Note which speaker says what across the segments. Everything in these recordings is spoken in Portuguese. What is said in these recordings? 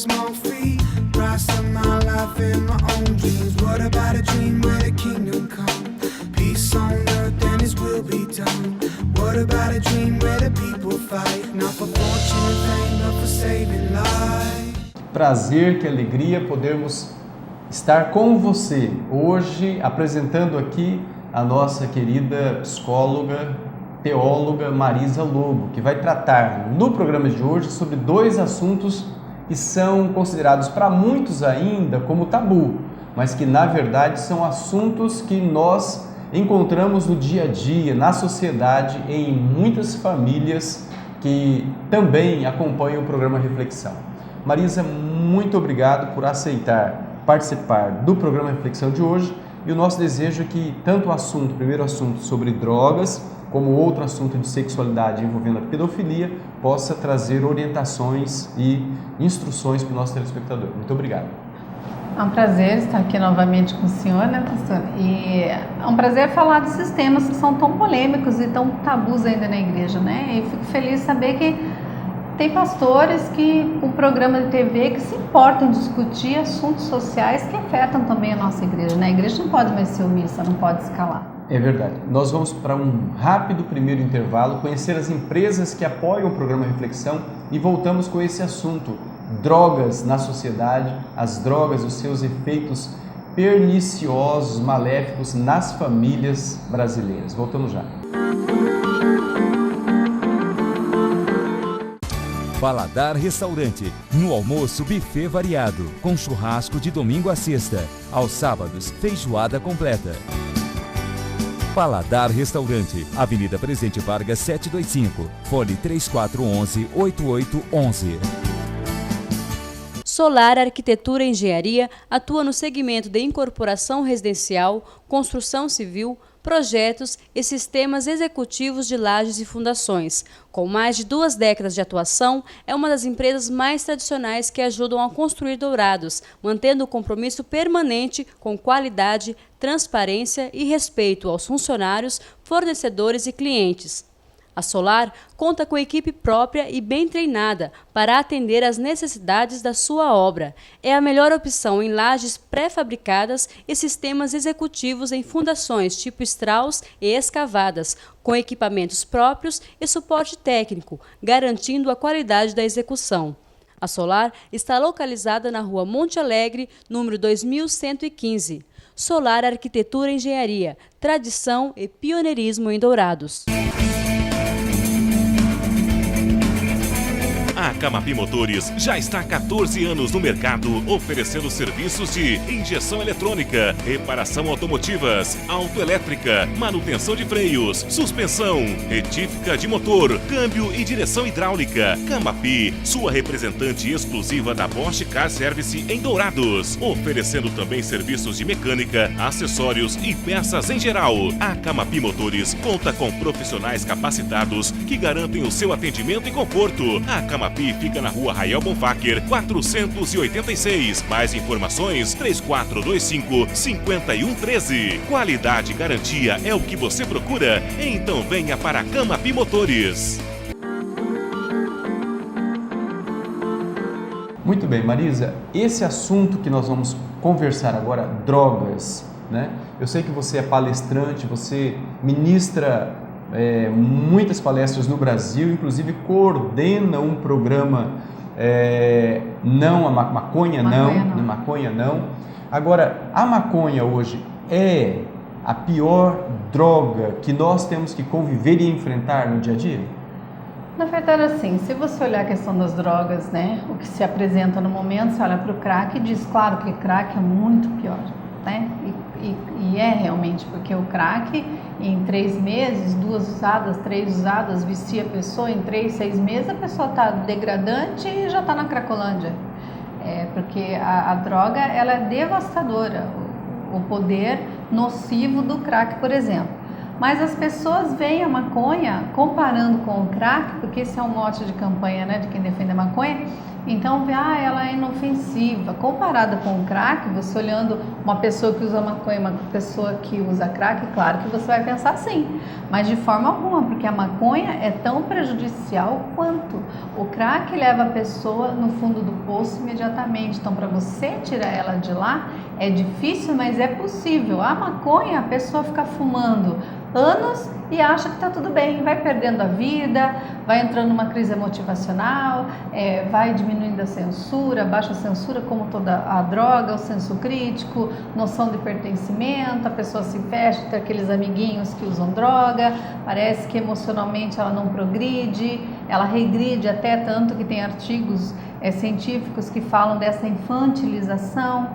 Speaker 1: smoke free. Price of my life and my own dreams. What about a dream where the kingdom come? Peace on earth and His will be done. What about a dream where the people fight? Not for fortune and fame, but for saving lives.
Speaker 2: Prazer, que alegria podermos estar com você hoje apresentando aqui a nossa querida psicóloga, teóloga Marisa Lobo, que vai tratar no programa de hoje sobre dois assuntos que são considerados para muitos ainda como tabu, mas que na verdade são assuntos que nós encontramos no dia a dia, na sociedade, em muitas famílias que também acompanham o programa Reflexão. Marisa, muito obrigado por aceitar participar do programa Reflexão de hoje, e o nosso desejo é que tanto o primeiro assunto sobre drogas, como outro assunto de sexualidade envolvendo a pedofilia, possa trazer orientações e instruções para o nosso telespectador. Muito obrigado.
Speaker 3: É um prazer estar aqui novamente com o senhor, né, pastor? E é um prazer falar desses temas que são tão polêmicos e tão tabus ainda na igreja, né? E fico feliz de saber que tem pastores que, com programa de TV, que se importam em discutir assuntos sociais que afetam também a nossa igreja, né? A igreja não pode mais ser omissa, não pode se calar.
Speaker 2: É verdade. Nós vamos para um rápido primeiro intervalo, conhecer as empresas que apoiam o programa Reflexão e voltamos com esse assunto. Drogas na sociedade, as drogas, os seus efeitos perniciosos, maléficos nas famílias brasileiras. Voltamos já.
Speaker 4: Paladar Restaurante, no almoço buffet variado, com churrasco de domingo a sexta, aos sábados feijoada completa. Paladar Restaurante, Avenida Presidente Vargas 725, fone 3411-8811.
Speaker 5: Solar Arquitetura e Engenharia atua no segmento de incorporação residencial, construção civil, projetos e sistemas executivos de lajes e fundações. Com mais de 2 décadas de atuação, é uma das empresas mais tradicionais que ajudam a construir Dourados, mantendo o compromisso permanente com qualidade, transparência e respeito aos funcionários, fornecedores e clientes. A Solar conta com equipe própria e bem treinada para atender às necessidades da sua obra. É a melhor opção em lajes pré-fabricadas e sistemas executivos em fundações tipo Strauss e escavadas, com equipamentos próprios e suporte técnico, garantindo a qualidade da execução. A Solar está localizada na Rua Monte Alegre, número 2115. Solar Arquitetura e Engenharia, tradição e pioneirismo em Dourados.
Speaker 6: A Camapi Motores já está há 14 anos no mercado, oferecendo serviços de injeção eletrônica, reparação automotivas, autoelétrica, manutenção de freios, suspensão, retífica de motor, câmbio e direção hidráulica. Camapi, sua representante exclusiva da Bosch Car Service em Dourados, oferecendo também serviços de mecânica, acessórios e peças em geral. A Camapi Motores conta com profissionais capacitados que garantem o seu atendimento e conforto. A Camapi fica na Rua Rael Bonfacker, 486. Mais informações, 3425-5113. Qualidade e garantia é o que você procura? Então venha para a Camapi Motores.
Speaker 2: Muito bem, Marisa, esse assunto que nós vamos conversar agora, drogas, né? Eu sei que você é palestrante, você ministra muitas palestras no Brasil, inclusive coordena um programa Maconha Não. Agora, a maconha hoje é a pior droga que nós temos que conviver e enfrentar no dia a dia?
Speaker 3: Na verdade, assim, se você olhar a questão das drogas, né, o que se apresenta no momento, você olha para o crack e diz, claro que crack é muito pior, né? E é realmente, porque o crack, em 3 meses, 2 usadas, 3 usadas, vicia a pessoa, em 3, 6 meses a pessoa está degradante e já está na cracolândia. Porque a droga, ela é devastadora, o poder nocivo do crack, por exemplo. Mas as pessoas veem a maconha comparando com o crack, porque esse é um mote de campanha, né, de quem defende a maconha, Então, ela é inofensiva. Comparada com o crack, você olhando uma pessoa que usa maconha e uma pessoa que usa crack, claro que você vai pensar assim, mas de forma alguma, porque a maconha é tão prejudicial quanto. O crack leva a pessoa no fundo do poço imediatamente, então para você tirar ela de lá é difícil, mas é possível. A maconha, a pessoa fica fumando anos e acha que está tudo bem, vai perdendo a vida, vai entrando numa crise motivacional, vai diminuindo a censura, baixa a censura como toda a droga, o senso crítico, noção de pertencimento, a pessoa se fecha, tem aqueles amiguinhos que usam droga, parece que emocionalmente ela não progride, ela regride até, tanto que tem artigos científicos que falam dessa infantilização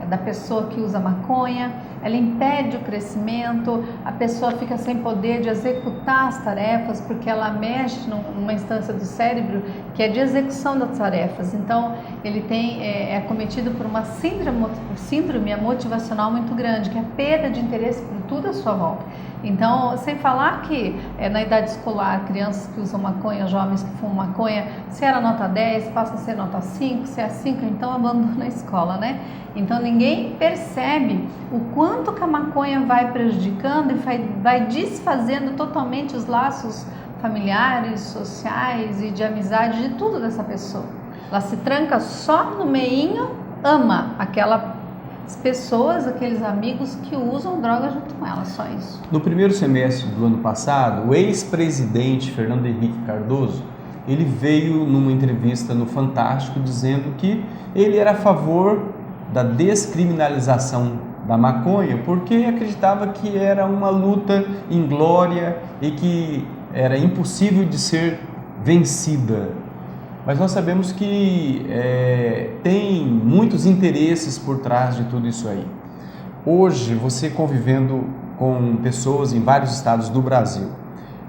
Speaker 3: da pessoa que usa maconha, ela impede o crescimento, a pessoa fica sem poder de executar as tarefas, porque ela mexe numa instância do cérebro que é de execução das tarefas. Então, ele é acometido por uma síndrome motivacional muito grande, que é a perda de interesse por tudo à sua volta. Então, sem falar que na idade escolar, crianças que usam maconha, jovens que fumam maconha, se era nota 10, passa a ser nota 5, se é 5, então abandona a escola, né? Então, ninguém percebe o quanto que a maconha vai prejudicando e vai desfazendo totalmente os laços familiares, sociais e de amizade de tudo dessa pessoa. Ela se tranca só no meinho, ama aquelas pessoas, aqueles amigos que usam droga junto com ela, só isso.
Speaker 2: No primeiro semestre do ano passado, o ex-presidente Fernando Henrique Cardoso, ele veio numa entrevista no Fantástico dizendo que ele era a favor da descriminalização da maconha, porque acreditava que era uma luta inglória e que era impossível de ser vencida. Mas nós sabemos que tem muitos interesses por trás de tudo isso aí. Hoje, você convivendo com pessoas em vários estados do Brasil,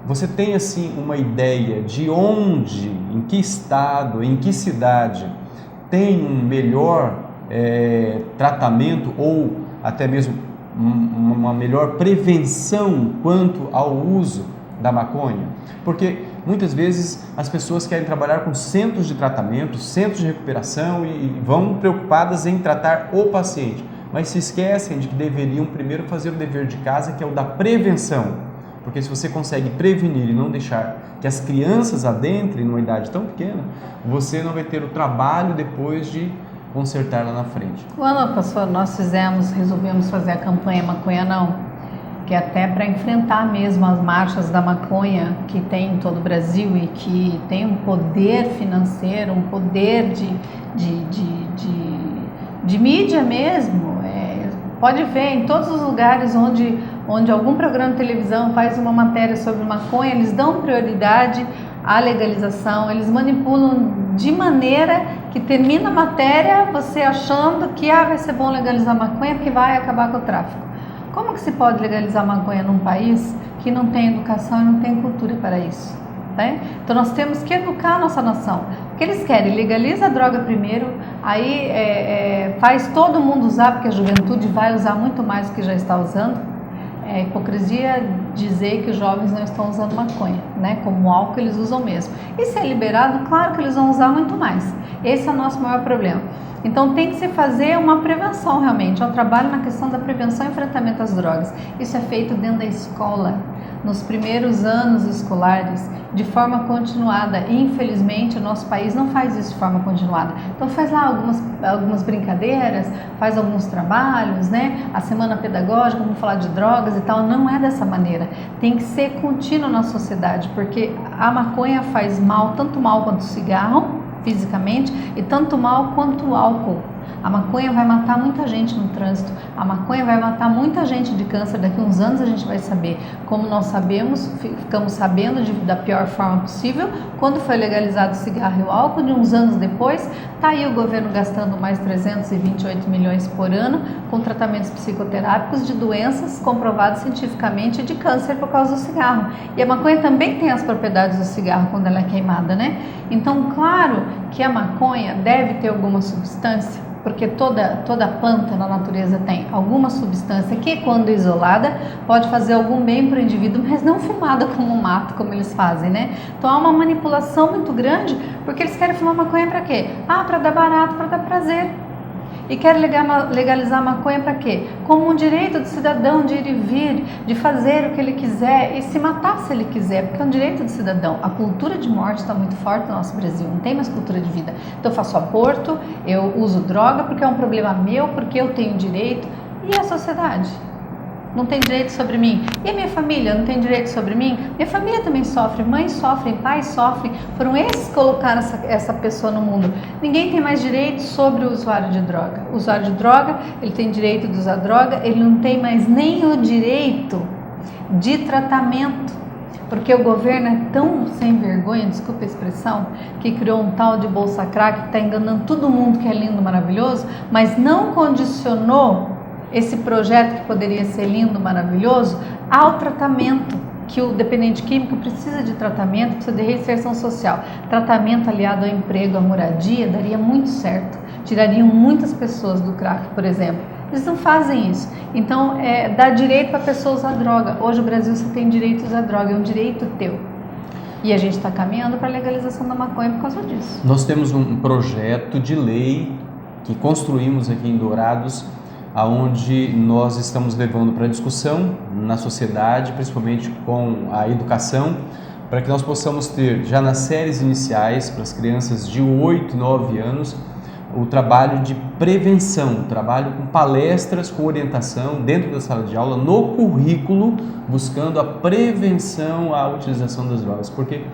Speaker 2: você tem assim uma ideia de onde, em que estado, em que cidade tem um melhor tratamento ou até mesmo uma melhor prevenção quanto ao uso da maconha? Porque muitas vezes as pessoas querem trabalhar com centros de tratamento, centros de recuperação e vão preocupadas em tratar o paciente, mas se esquecem de que deveriam primeiro fazer o dever de casa, que é o da prevenção, porque se você consegue prevenir e não deixar que as crianças adentrem numa idade tão pequena, você não vai ter o trabalho depois de consertar lá na frente.
Speaker 3: Quando, pastor, nós resolvemos fazer a campanha Maconha Não, que é até para enfrentar mesmo as marchas da maconha que tem em todo o Brasil e que tem um poder financeiro, um poder de mídia mesmo. Pode ver em todos os lugares onde algum programa de televisão faz uma matéria sobre maconha, eles dão prioridade à legalização, eles manipulam de maneira que termina a matéria você achando que vai ser bom legalizar maconha porque vai acabar com o tráfico. Como que se pode legalizar maconha num país que não tem educação e não tem cultura para isso? Né? Então nós temos que educar a nossa nação. O que eles querem? Legaliza a droga primeiro, aí faz todo mundo usar, porque a juventude vai usar muito mais do que já está usando. É hipocrisia dizer que os jovens não estão usando maconha, né? Como álcool eles usam mesmo. E se é liberado, claro que eles vão usar muito mais. Esse é o nosso maior problema. Então tem que se fazer uma prevenção realmente, é um trabalho na questão da prevenção e enfrentamento às drogas. Isso é feito dentro da escola, nos primeiros anos escolares, de forma continuada. E, infelizmente, o nosso país não faz isso de forma continuada. Então faz lá algumas brincadeiras, faz alguns trabalhos, né? A semana pedagógica, vamos falar de drogas e tal, não é dessa maneira. Tem que ser contínuo na sociedade, porque a maconha faz mal, tanto mal quanto o cigarro, fisicamente, e tanto mal quanto o álcool. A maconha vai matar muita gente no trânsito, a maconha vai matar muita gente de câncer. Daqui a uns anos a gente vai saber. Como nós sabemos, ficamos sabendo da pior forma possível, quando foi legalizado o cigarro e o álcool. De uns anos depois, está aí o governo gastando mais 328 milhões por ano com tratamentos psicoterápicos de doenças comprovadas cientificamente de câncer por causa do cigarro. E a maconha também tem as propriedades do cigarro quando ela é queimada, né? Então, claro que a maconha deve ter alguma substância, porque toda planta na natureza tem alguma substância que, quando isolada, pode fazer algum bem para o indivíduo, mas não fumada como um mato, como eles fazem, né? Então há uma manipulação muito grande, porque eles querem fumar maconha para quê? Para dar barato, para dar prazer. E querem legalizar a maconha para quê? Como um direito do cidadão de ir e vir, de fazer o que ele quiser e se matar se ele quiser, porque é um direito do cidadão. A cultura de morte está muito forte no nosso Brasil, não tem mais cultura de vida. Então eu faço aborto, eu uso droga porque é um problema meu, porque eu tenho direito. E a sociedade? Não tem direito sobre mim. E a minha família não tem direito sobre mim? Minha família também sofre, mães sofrem, pais sofrem. Foram esses que colocaram essa pessoa no mundo. Ninguém tem mais direito sobre o usuário de droga. O usuário de droga, ele tem direito de usar droga, ele não tem mais nem o direito de tratamento. Porque o governo é tão sem vergonha, desculpa a expressão, que criou um tal de Bolsa Crack que está enganando todo mundo que é lindo, maravilhoso, mas não condicionou esse projeto que poderia ser lindo, maravilhoso, ao tratamento, que o dependente químico precisa de tratamento, precisa de reinserção social. Tratamento aliado ao emprego, à moradia, daria muito certo. Tirariam muitas pessoas do crack, por exemplo. Eles não fazem isso. Então, dá direito para a pessoa usar droga. Hoje o Brasil só tem direito a usar droga, é um direito teu. E a gente está caminhando para a legalização da maconha por causa disso.
Speaker 2: Nós temos um projeto de lei que construímos aqui em Dourados, aonde nós estamos levando para discussão na sociedade, principalmente com a educação, para que nós possamos ter, já nas séries iniciais, para as crianças de 8, 9 anos, o trabalho de prevenção, o trabalho com palestras, com orientação dentro da sala de aula, no currículo, buscando a prevenção à utilização das drogas, porque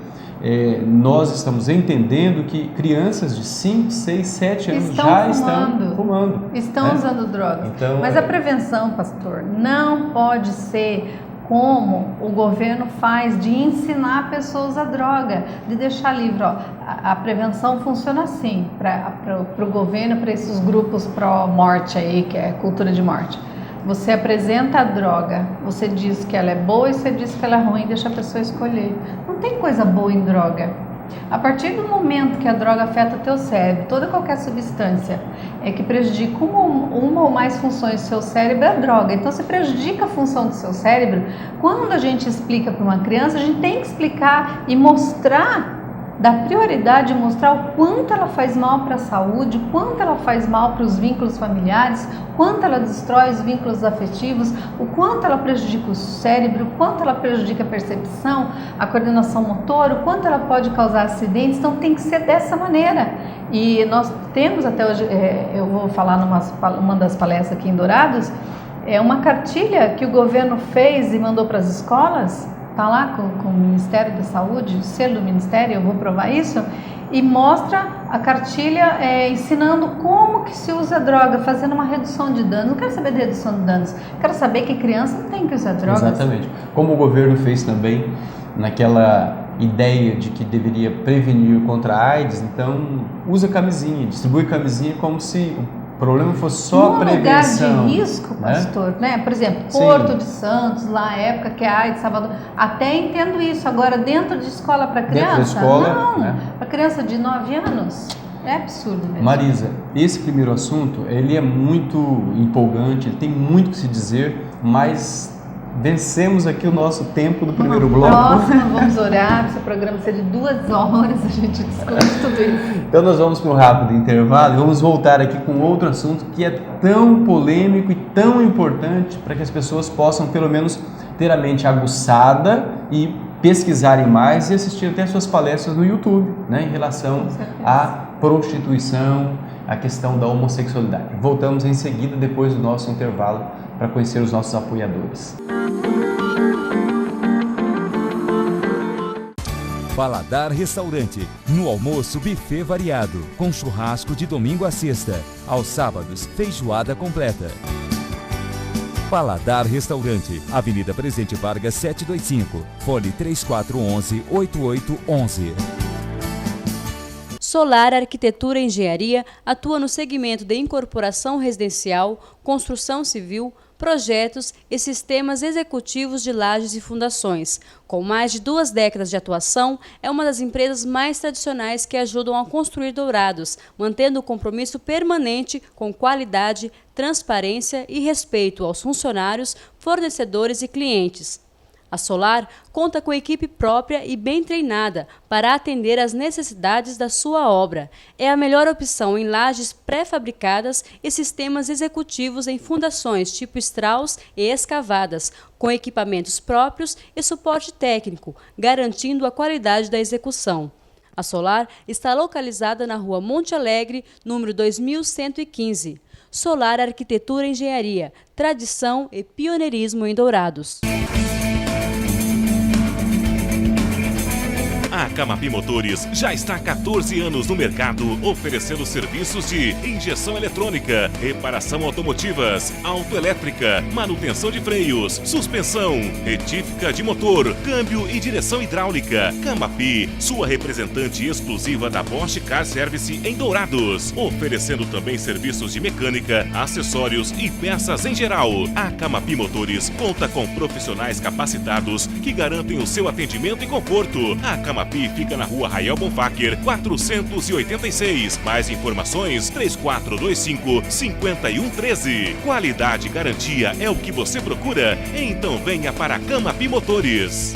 Speaker 2: nós estamos entendendo que crianças de 5, 6, 7 anos estão fumando.
Speaker 3: Estão usando drogas. Então, mas a prevenção, pastor, não pode ser como o governo faz de ensinar pessoas a droga, de deixar livre. A prevenção funciona assim, para o governo, para esses grupos pró-morte aí, que é cultura de morte. Você apresenta a droga, você diz que ela é boa e você diz que ela é ruim, deixa a pessoa escolher. Não tem coisa boa em droga. A partir do momento que a droga afeta o teu cérebro, toda qualquer substância que prejudica uma ou mais funções do seu cérebro é a droga. Então, se prejudica a função do seu cérebro, quando a gente explica para uma criança, a gente tem que explicar e mostrar, dar prioridade de mostrar o quanto ela faz mal para a saúde, o quanto ela faz mal para os vínculos familiares, o quanto ela destrói os vínculos afetivos, o quanto ela prejudica o cérebro, o quanto ela prejudica a percepção, a coordenação motora, o quanto ela pode causar acidentes. Então tem que ser dessa maneira. E nós temos até hoje, eu vou falar numa das palestras aqui em Dourados, uma cartilha que o governo fez e mandou para as escolas. Está lá com o Ministério da Saúde, o selo do Ministério, eu vou provar isso, e mostra a cartilha ensinando como que se usa a droga, fazendo uma redução de danos. Não quero saber de redução de danos, quero saber que criança não tem que usar drogas.
Speaker 2: Exatamente. Como o governo fez também naquela ideia de que deveria prevenir contra a AIDS, então usa camisinha, distribui camisinha como se o problema fosse só a prevenção.
Speaker 3: Lugar de risco, pastor, né? Por exemplo, Porto de Santos, lá na época que a AIDS, Salvador, até entendo isso. Agora, dentro de escola para criança?
Speaker 2: Dentro da escola,
Speaker 3: não.
Speaker 2: Né?
Speaker 3: Para criança de 9 anos, é absurdo mesmo.
Speaker 2: Marisa, esse primeiro assunto, ele é muito empolgante, ele tem muito que se dizer, mas vencemos aqui o nosso tempo do primeiro bloco.
Speaker 3: Vamos orar, esse programa ser de 2 horas, a gente discute tudo isso.
Speaker 2: Então nós vamos para um rápido intervalo e vamos voltar aqui com outro assunto que é tão polêmico e tão importante para que as pessoas possam pelo menos ter a mente aguçada e pesquisarem mais e assistir até suas palestras no YouTube, né, em relação à prostituição, à questão da homossexualidade. Voltamos em seguida, depois do nosso intervalo, para conhecer os nossos apoiadores.
Speaker 4: Paladar Restaurante, no almoço buffet variado, com churrasco de domingo a sexta, aos sábados feijoada completa. Paladar Restaurante, Avenida Presidente Vargas 725, fone 3411-8811.
Speaker 5: Solar Arquitetura e Engenharia atua no segmento de incorporação residencial, construção civil, projetos e sistemas executivos de lajes e fundações. Com mais de 2 décadas de atuação, é uma das empresas mais tradicionais que ajudam a construir Dourados, mantendo o compromisso permanente com qualidade, transparência e respeito aos funcionários, fornecedores e clientes. A Solar conta com equipe própria e bem treinada para atender às necessidades da sua obra. É a melhor opção em lajes pré-fabricadas e sistemas executivos em fundações tipo Strauss e escavadas, com equipamentos próprios e suporte técnico, garantindo a qualidade da execução. A Solar está localizada na Rua Monte Alegre, número 2115. Solar Arquitetura e Engenharia, tradição e pioneirismo em Dourados.
Speaker 6: A Camapi Motores já está há 14 anos no mercado, oferecendo serviços de injeção eletrônica, reparação automotivas, autoelétrica, manutenção de freios, suspensão, retífica de motor, câmbio e direção hidráulica. Camapi, sua representante exclusiva da Bosch Car Service em Dourados, oferecendo também serviços de mecânica, acessórios e peças em geral. A Camapi Motores conta com profissionais capacitados que garantem o seu atendimento e conforto. A Camapi fica na Rua Rael Bonfacker, 486. Mais informações, 3425-5113. Qualidade e garantia é o que você procura? Então venha para a Camapi Motores.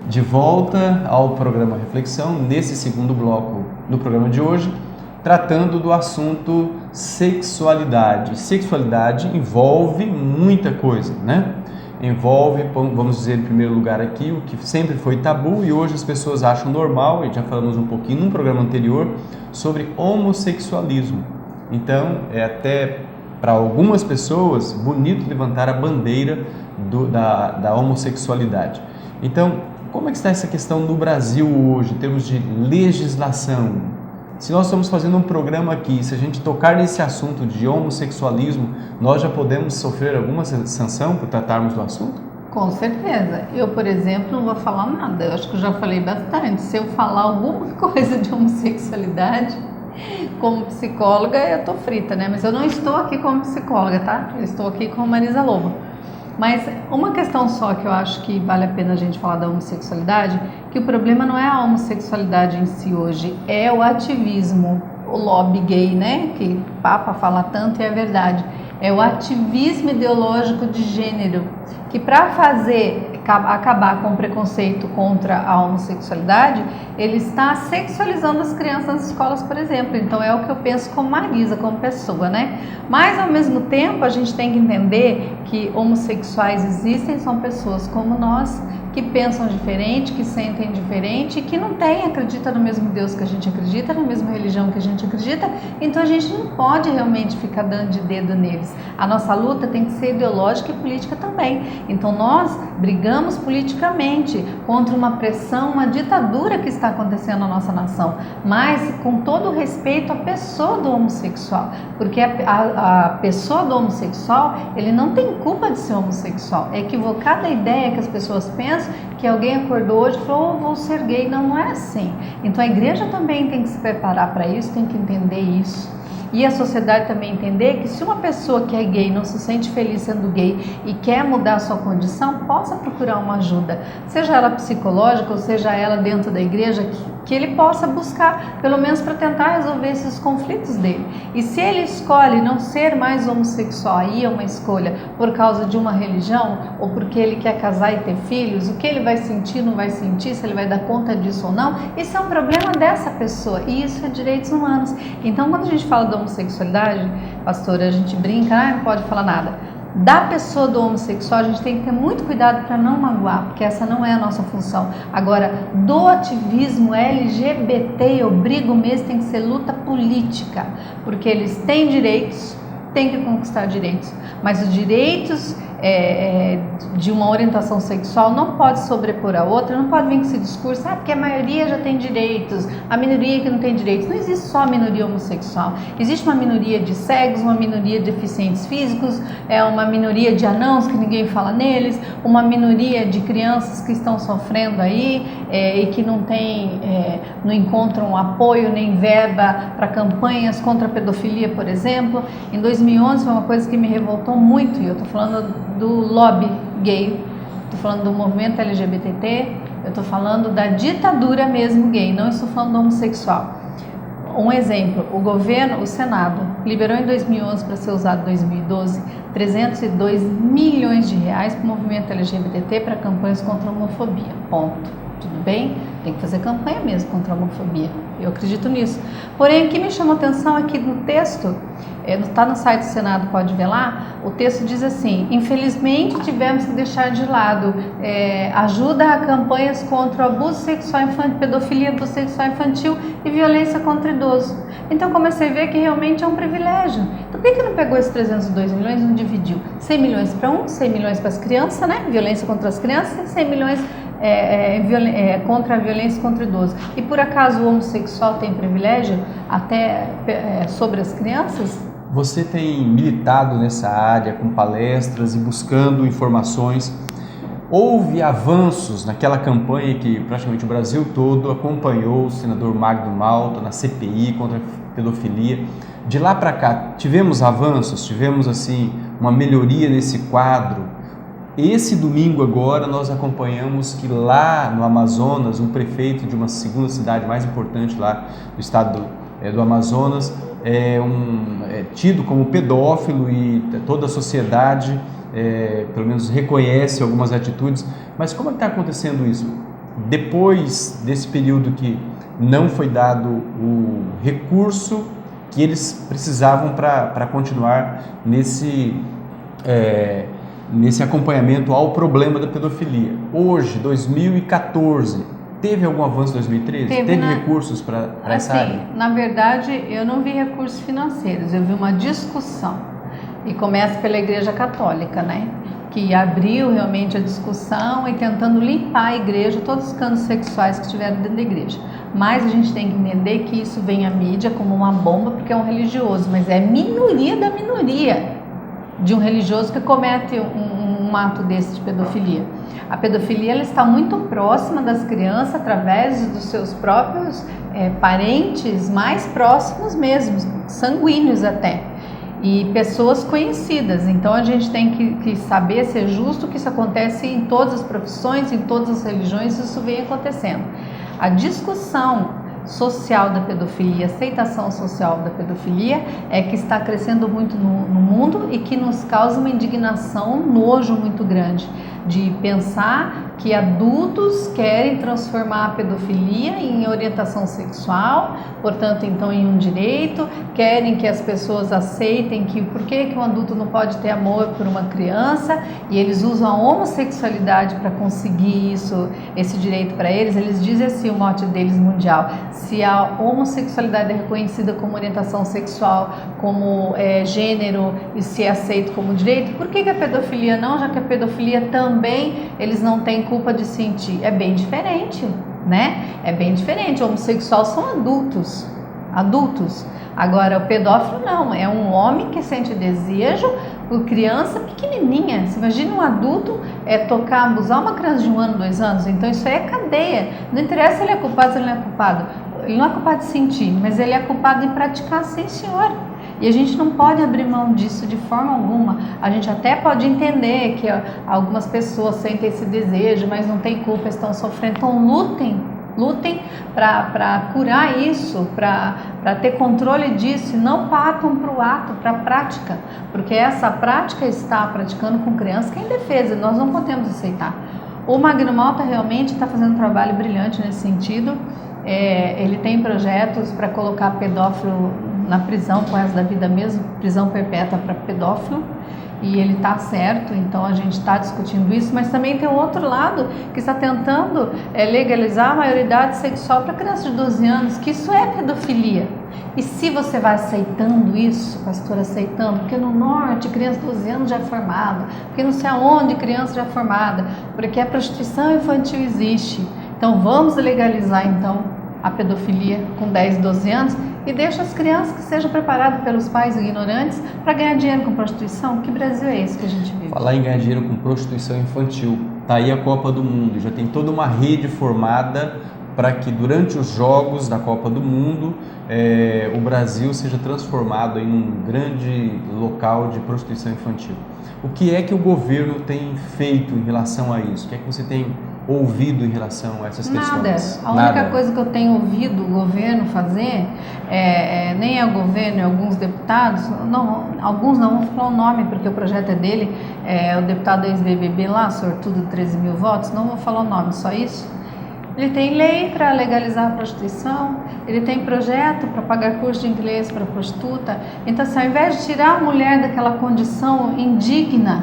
Speaker 2: De volta ao programa Reflexão, nesse segundo bloco do programa de hoje, tratando do assunto sexualidade. Sexualidade envolve muita coisa, né? Envolve, vamos dizer em primeiro lugar aqui, o que sempre foi tabu e hoje as pessoas acham normal, e já falamos um pouquinho num programa anterior, sobre homossexualismo. Então, é até para algumas pessoas bonito levantar a bandeira da homossexualidade. Então, como é que está essa questão no Brasil hoje, em termos de legislação? Se nós estamos fazendo um programa aqui, se a gente tocar nesse assunto de homossexualismo, nós já podemos sofrer alguma sanção por tratarmos do assunto?
Speaker 3: Com certeza. Eu, por exemplo, não vou falar nada. Eu acho que eu já falei bastante. Se eu falar alguma coisa de homossexualidade, como psicóloga, eu tô frita, né? Mas eu não estou aqui como psicóloga, tá? Eu estou aqui com Marisa Lobo. Mas uma questão só que eu acho que vale a pena a gente falar da homossexualidade, que o problema não é a homossexualidade em si hoje, é o ativismo, o lobby gay, né? Que o Papa fala tanto e é verdade. É o ativismo ideológico de gênero, que para acabar com o preconceito contra a homossexualidade, ele está sexualizando as crianças nas escolas, por exemplo. Então é o que eu penso como Marisa, como pessoa, né? Mas ao mesmo tempo a gente tem que entender que homossexuais existem, são pessoas como nós, que pensam diferente, que sentem diferente, que não acreditam no mesmo Deus que a gente acredita, na mesma religião que a gente acredita, então a gente não pode realmente ficar dando de dedo neles. A nossa luta tem que ser ideológica e política também. Então nós brigamos politicamente contra uma pressão, uma ditadura que está acontecendo na nossa nação, mas com todo o respeito à pessoa do homossexual, porque a pessoa do homossexual, ele não tem culpa de ser homossexual. É equivocada a ideia que as pessoas pensam que alguém acordou hoje e falou, vou ser gay. Não, não é assim. Então a igreja também tem que se preparar para isso, tem que entender isso. E a sociedade também entender que se uma pessoa que é gay não se sente feliz sendo gay e quer mudar a sua condição, possa procurar uma ajuda, seja ela psicológica ou seja ela dentro da igreja, que ele possa buscar, pelo menos para tentar resolver esses conflitos dele. E se ele escolhe não ser mais homossexual, aí é uma escolha por causa de uma religião ou porque ele quer casar e ter filhos, o que ele vai sentir, não vai sentir, se ele vai dar conta disso ou não, isso é um problema dessa pessoa e isso é direitos humanos. Então quando a gente fala da homossexualidade, pastora, a gente brinca, não pode falar nada. Da pessoa do homossexual, a gente tem que ter muito cuidado para não magoar, porque essa não é a nossa função. Agora, do ativismo LGBT, eu brigo mesmo, tem que ser luta política, porque eles têm direitos, têm que conquistar direitos, mas os direitos de uma orientação sexual não pode sobrepor a outra, não pode vir com esse discurso, porque a maioria já tem direitos, a minoria que não tem direitos. Não existe só a minoria homossexual, existe uma minoria de cegos, uma minoria de deficientes físicos, uma minoria de anãos que ninguém fala neles, uma minoria de crianças que estão sofrendo aí e que não encontram apoio nem verba para campanhas contra a pedofilia, por exemplo. Em 2011 foi uma coisa que me revoltou muito, e eu estou falando do lobby gay, estou falando do movimento LGBT, eu estou falando da ditadura mesmo gay, não estou falando do homossexual. Um exemplo, o Senado, liberou em 2011 para ser usado em 2012 302 milhões de reais para o movimento LGBT para campanhas contra a homofobia, ponto. Tudo bem? Tem que fazer campanha mesmo contra a homofobia, eu acredito nisso. Porém, o que me chamou a atenção aqui no texto, está no site do Senado, pode ver lá, o texto diz assim: infelizmente tivemos que deixar de lado ajuda a campanhas contra o abuso sexual infantil, pedofilia, abuso sexual infantil e violência contra idosos. Então comecei a ver que realmente é um privilégio. Então por que não pegou esses 302 milhões e não dividiu? 100 milhões para 100 milhões para as crianças, né? Violência contra as crianças, e 100 milhões contra a violência contra idosos. E por acaso o homossexual tem privilégio até sobre as crianças?
Speaker 2: Você tem militado nessa área com palestras e buscando informações. Houve avanços naquela campanha que praticamente o Brasil todo acompanhou o senador Magno Malta na CPI contra a pedofilia. De lá para cá, tivemos avanços, tivemos assim uma melhoria nesse quadro. Esse domingo agora nós acompanhamos que lá no Amazonas, um prefeito de uma segunda cidade mais importante lá do estado do Amazonas é tido como pedófilo e toda a sociedade pelo menos reconhece algumas atitudes. Mas como é que está acontecendo isso? Depois desse período que não foi dado o recurso que eles precisavam para continuar nesse acompanhamento ao problema da pedofilia. Hoje, 2014, teve algum avanço em 2013? Teve recursos para essa área?
Speaker 3: Na verdade, eu não vi recursos financeiros, eu vi uma discussão. E começa pela Igreja Católica, né? Que abriu realmente a discussão e tentando limpar a igreja, todos os escândalos sexuais que tiveram dentro da igreja. Mas a gente tem que entender que isso vem à mídia como uma bomba, porque é um religioso, mas é minoria da minoria de um religioso que comete um ato desse de pedofilia. A pedofilia ela está muito próxima das crianças através dos seus próprios parentes mais próximos mesmo, sanguíneos até, e pessoas conhecidas. Então a gente tem que saber ser justo que isso acontece em todas as profissões, em todas as religiões, isso vem acontecendo. A discussão social da pedofilia, aceitação social da pedofilia é que está crescendo muito no mundo e que nos causa uma indignação, um nojo muito grande de pensar que adultos querem transformar a pedofilia em orientação sexual, portanto então em um direito, querem que as pessoas aceitem que por que um adulto não pode ter amor por uma criança, e eles usam a homossexualidade para conseguir esse direito para eles. Eles dizem assim, o mote deles mundial: se a homossexualidade é reconhecida como orientação sexual, como gênero, e se é aceito como direito, por que a pedofilia não, já que a pedofilia também eles não têm culpa de sentir? É bem diferente, né? É bem diferente. O homossexual são adultos. Agora o pedófilo não, é um homem que sente desejo por criança pequenininha. Você imagina um adulto tocar, abusar uma criança de 1 ano, 2 anos? Então isso aí é cadeia. Não interessa se ele é culpado ou se ele não é culpado. Ele não é culpado de sentir, mas ele é culpado em praticar, sim senhor. E a gente não pode abrir mão disso de forma alguma. A gente até pode entender que algumas pessoas sentem esse desejo, mas não tem culpa, estão sofrendo. Então lutem para curar isso, para ter controle disso, e não partam para o ato, para a prática, porque essa prática está praticando com crianças que é indefesa, nós não podemos aceitar. O Magno Malta realmente está fazendo um trabalho brilhante nesse sentido. Ele tem projetos para colocar pedófilo na prisão com o resto da vida mesmo, prisão perpétua para pedófilo, e ele está certo, então a gente está discutindo isso, mas também tem o outro lado que está tentando legalizar a maioridade sexual para crianças de 12 anos, que isso é pedofilia. E se você vai aceitando isso, pastor, aceitando, porque no norte criança de 12 anos já é formada, porque não sei aonde criança já é formada, porque a prostituição infantil existe. Então vamos legalizar então a pedofilia com 10, 12 anos e deixa as crianças que sejam preparadas pelos pais ignorantes para ganhar dinheiro com prostituição. Que Brasil é esse que a gente vive?
Speaker 2: Falar em ganhar dinheiro com prostituição infantil, tá aí a Copa do Mundo, já tem toda uma rede formada para que durante os Jogos da Copa do Mundo o Brasil seja transformado em um grande local de prostituição infantil. O que é que o governo tem feito em relação a isso? O que é que você tem ouvido em relação a essas questões?
Speaker 3: A única coisa que eu tenho ouvido o governo fazer, nem é o governo, é alguns deputados, alguns não vão falar o nome porque o projeto é dele, o deputado ex-BBB lá, sortudo 13 mil votos, não vou falar o nome, só isso. Ele tem lei para legalizar a prostituição, ele tem projeto para pagar curso de inglês para prostituta. Então, assim, ao invés de tirar a mulher daquela condição indigna,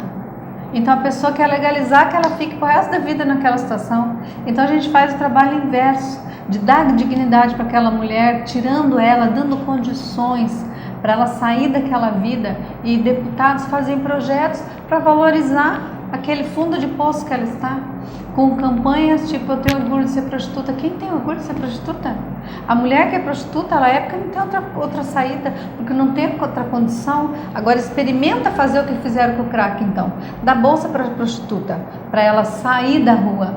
Speaker 3: então a pessoa quer legalizar que ela fique pro resto da vida naquela situação. Então a gente faz o trabalho inverso, de dar dignidade para aquela mulher, tirando ela, dando condições para ela sair daquela vida. E deputados fazem projetos para valorizar aquele fundo de poço que ela está, com campanhas tipo eu tenho orgulho de ser prostituta. Quem tem orgulho de ser prostituta? A mulher que é prostituta, ela é porque não tem outra saída, porque não tem outra condição. Agora experimenta fazer o que fizeram com o crack então. Dá bolsa para a prostituta, para ela sair da rua,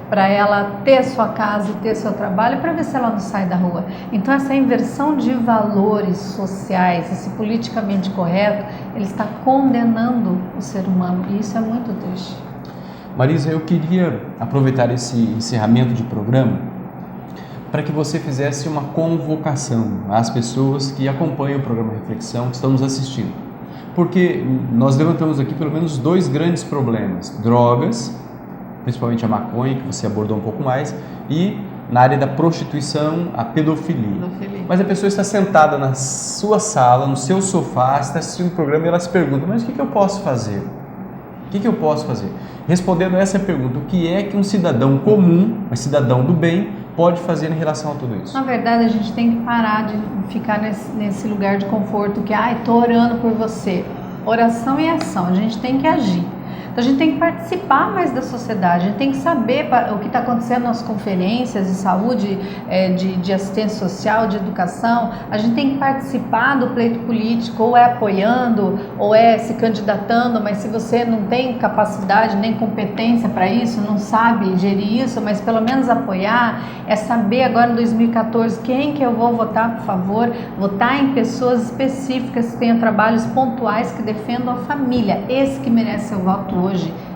Speaker 3: para ela ter sua casa, ter seu trabalho, para ver se ela não sai da rua. Então essa inversão de valores sociais, esse politicamente correto, ele está condenando o ser humano e isso é muito triste.
Speaker 2: Marisa, eu queria aproveitar esse encerramento de programa para que você fizesse uma convocação às pessoas que acompanham o programa Reflexão, que estão nos assistindo. Porque nós levantamos aqui pelo menos 2 grandes problemas: drogas, principalmente a maconha, que você abordou um pouco mais, e na área da prostituição, a pedofilia. Mas a pessoa está sentada na sua sala, no seu sofá, está assistindo o programa e ela se pergunta, mas o que eu posso fazer? O que eu posso fazer? Respondendo a essa pergunta, o que é que um cidadão comum, um cidadão do bem, pode fazer em relação a tudo isso?
Speaker 3: Na verdade, a gente tem que parar de ficar nesse lugar de conforto que, estou orando por você. Oração e ação, a gente tem que agir. Então a gente tem que participar mais da sociedade, a gente tem que saber o que está acontecendo nas conferências de saúde, de assistência social, de educação. A gente tem que participar do pleito político, ou apoiando, ou se candidatando, mas se você não tem capacidade nem competência para isso, não sabe gerir isso, mas pelo menos apoiar, saber agora em 2014 quem que eu vou votar por favor, votar em pessoas específicas que tenham trabalhos pontuais que defendam a família, esse que merece seu voto hoje.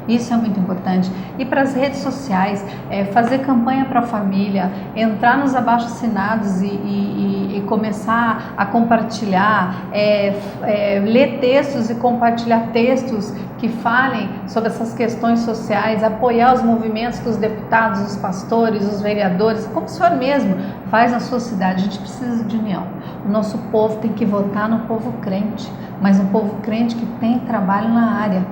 Speaker 3: Isso é muito importante. E para as redes sociais, fazer campanha para a família, entrar nos abaixo-assinados e começar a compartilhar, ler textos e compartilhar textos que falem sobre essas questões sociais, apoiar os movimentos que os deputados, os pastores, os vereadores, como o senhor mesmo faz na sua cidade. A gente precisa de união. O nosso povo tem que votar no povo crente, mas um povo crente que tem trabalho na área.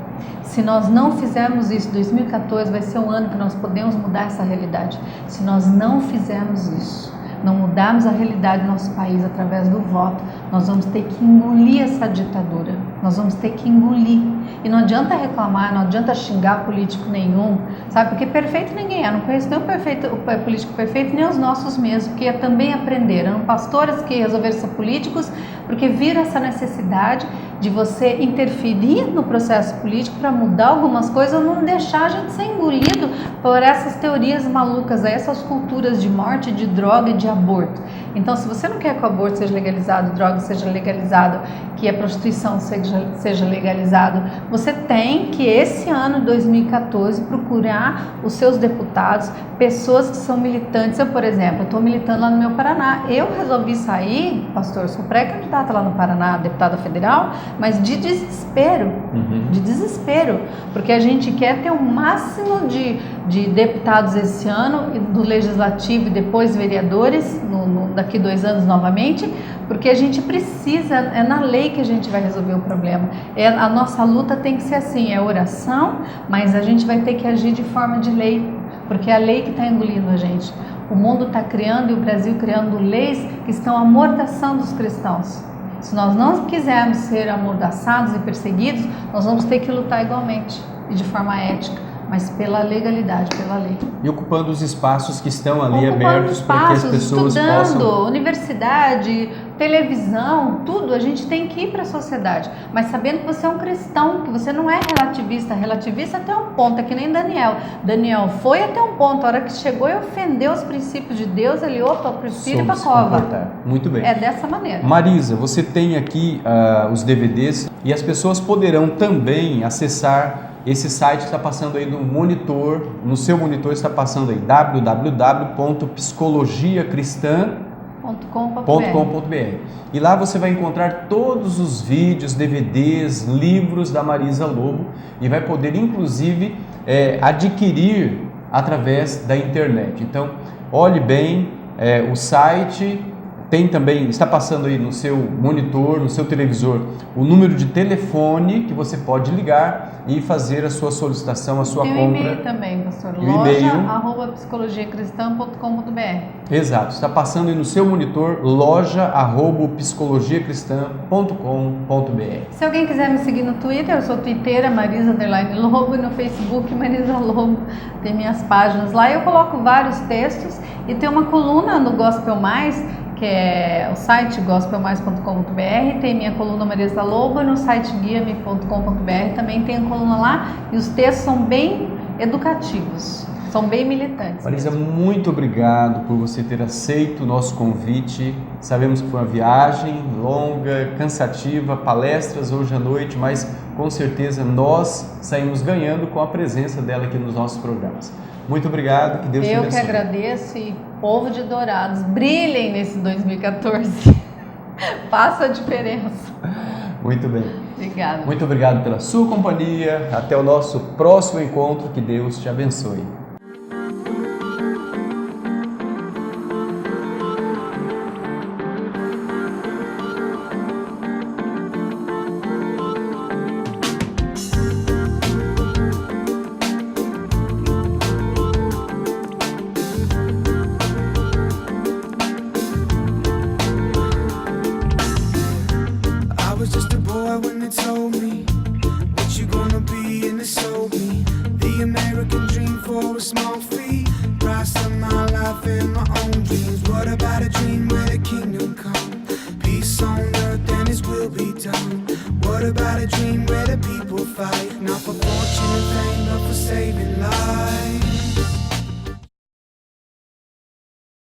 Speaker 3: Se nós não fizermos isso, 2014 vai ser um ano que nós podemos mudar essa realidade. Se nós não fizermos isso, não mudarmos a realidade do nosso país através do voto, nós vamos ter que engolir essa ditadura. Nós vamos ter que engolir. E não adianta reclamar, não adianta xingar político nenhum, sabe? Porque perfeito ninguém é. Eu não conheço nem o político perfeito, nem os nossos mesmos, que também aprenderam. Pastores que resolveram ser políticos porque viram essa necessidade de você interferir no processo político para mudar algumas coisas, não deixar a gente ser engolido por essas teorias malucas, essas culturas de morte, de droga e de aborto. Então, se você não quer que o aborto seja legalizado, droga seja legalizado, que a prostituição seja legalizado, você tem que esse ano, 2014, procurar os seus deputados, pessoas que são militantes. Eu, por exemplo, estou militando lá no meu Paraná. Eu resolvi sair, pastor, sou pré-candidata lá no Paraná, deputada federal, mas de desespero, porque a gente quer ter o máximo de deputados esse ano, do legislativo e depois vereadores, daqui 2 anos novamente, porque a gente precisa, é na lei que a gente vai resolver o problema. A nossa luta tem que ser assim, é oração, mas a gente vai ter que agir de forma de lei, porque é a lei que está engolindo a gente. O mundo está criando e o Brasil criando leis que estão amordaçando os cristãos. Se nós não quisermos ser amordaçados e perseguidos, nós vamos ter que lutar igualmente e de forma ética, mas pela legalidade, pela lei.
Speaker 2: E ocupando os espaços que estão ali
Speaker 3: Ocupando
Speaker 2: abertos para que as pessoas
Speaker 3: estudando,
Speaker 2: possam...
Speaker 3: universidade, televisão, tudo, a gente tem que ir para a sociedade, mas sabendo que você é um cristão, que você não é relativista até um ponto, é que nem Daniel. Daniel foi até um ponto, a hora que chegou e ofendeu os princípios de Deus, ele, opa, prefiro ir para a cova.
Speaker 2: Muito bem.
Speaker 3: É dessa maneira.
Speaker 2: Marisa, você tem aqui os DVDs e as pessoas poderão também acessar esse site que está passando aí no monitor, no seu monitor está passando aí www.psicologiacristã.com.br e lá você vai encontrar todos os vídeos, DVDs, livros da Marisa Lobo e vai poder inclusive adquirir através da internet. Então, olhe bem o site. Tem também, está passando aí no seu monitor, no seu televisor, o número de telefone que você pode ligar e fazer a sua solicitação, a sua compra.
Speaker 3: Tem um e-mail também, pastor. loja@psicologiacristã.com.br.
Speaker 2: Exato, está passando aí no seu monitor, loja@psicologiacristã.com.br.
Speaker 3: Se alguém quiser me seguir no Twitter, eu sou twitteira, Marisa_Lobo, e no Facebook, Marisa Lobo. Tem minhas páginas lá e eu coloco vários textos e tem uma coluna no Gospel Mais, que é o site gospelmais.com.br, tem minha coluna Marisa Lobo, no site guiame.com.br também tem a coluna lá e os textos são bem educativos, são bem militantes.
Speaker 2: Marisa, muito obrigado por você ter aceito o nosso convite. Sabemos que foi uma viagem longa, cansativa, palestras hoje à noite, mas com certeza nós saímos ganhando com a presença dela aqui nos nossos programas. Muito obrigado, que Deus te abençoe.
Speaker 3: Eu que agradeço e povo de Dourados, brilhem nesse 2014. Faça a diferença.
Speaker 2: Muito bem.
Speaker 3: Obrigada.
Speaker 2: Muito obrigado pela sua companhia. Até o nosso próximo encontro. Que Deus te abençoe.
Speaker 1: What about a dream where the people fight, not for fortune and fame, but for saving lives?